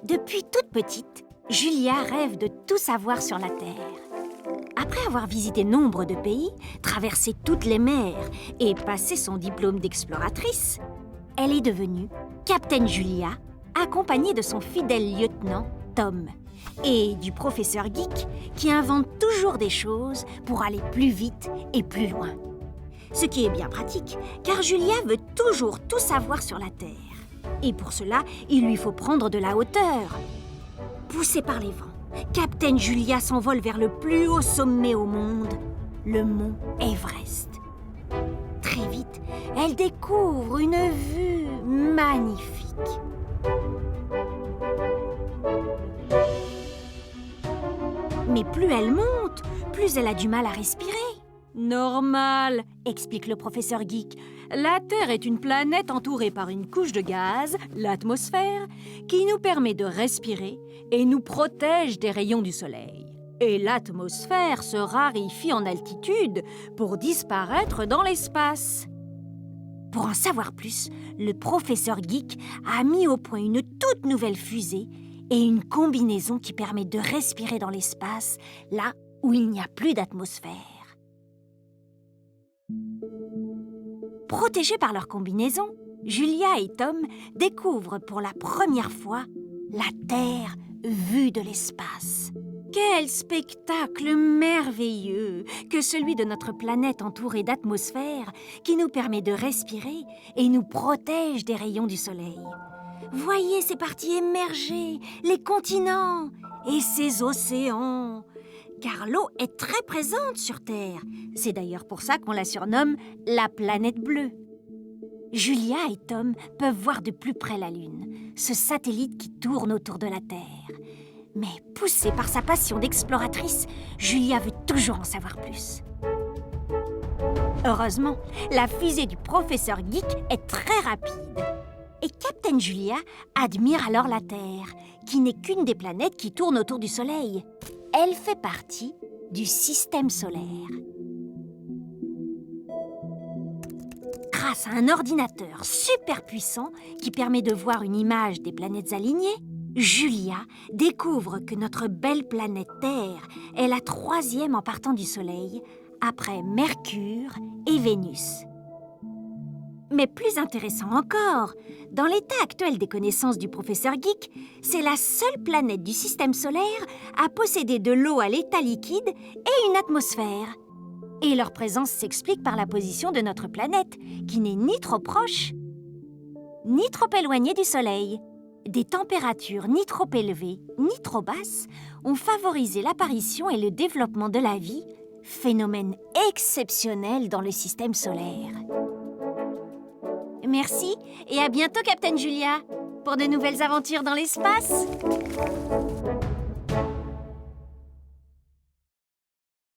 Depuis toute petite, Julia rêve de tout savoir sur la Terre. Après avoir visité nombre de pays, traversé toutes les mers et passé son diplôme d'exploratrice, elle est devenue Captain Julia, accompagnée de son fidèle lieutenant Tom et du professeur Geek qui invente toujours des choses pour aller plus vite et plus loin. Ce qui est bien pratique, car Julia veut toujours tout savoir sur la Terre. Et pour cela, il lui faut prendre de la hauteur. Poussée par les vents, Captain Julia s'envole vers le plus haut sommet au monde, le mont Everest. Très vite, elle découvre une vue magnifique. Mais plus elle monte, plus elle a du mal à respirer. Normal, explique le professeur Geek. La Terre est une planète entourée par une couche de gaz, l'atmosphère, qui nous permet de respirer et nous protège des rayons du soleil. Et l'atmosphère se raréfie en altitude pour disparaître dans l'espace. Pour en savoir plus, le professeur Geek a mis au point une toute nouvelle fusée et une combinaison qui permet de respirer dans l'espace, là où il n'y a plus d'atmosphère. Protégés par leur combinaison, Julia et Tom découvrent pour la première fois la Terre vue de l'espace. Quel spectacle merveilleux que celui de notre planète entourée d'atmosphère qui nous permet de respirer et nous protège des rayons du soleil. Voyez ces parties émerger, les continents et ces océans. Car l'eau est très présente sur Terre. C'est d'ailleurs pour ça qu'on la surnomme la planète bleue. Julia et Tom peuvent voir de plus près la Lune, ce satellite qui tourne autour de la Terre. Mais poussée par sa passion d'exploratrice, Julia veut toujours en savoir plus. Heureusement, la fusée du professeur Geek est très rapide. Et Captain Julia admire alors la Terre, qui n'est qu'une des planètes qui tournent autour du Soleil. Elle fait partie du système solaire. Grâce à un ordinateur super puissant qui permet de voir une image des planètes alignées, Julia découvre que notre belle planète Terre est la 3e en partant du Soleil, après Mercure et Vénus. Mais plus intéressant encore, dans l'état actuel des connaissances du professeur Geek, c'est la seule planète du système solaire à posséder de l'eau à l'état liquide et une atmosphère. Et leur présence s'explique par la position de notre planète, qui n'est ni trop proche, ni trop éloignée du Soleil. Des températures ni trop élevées, ni trop basses ont favorisé l'apparition et le développement de la vie, phénomène exceptionnel dans le système solaire. Merci et à bientôt, Captain Julia, pour de nouvelles aventures dans l'espace.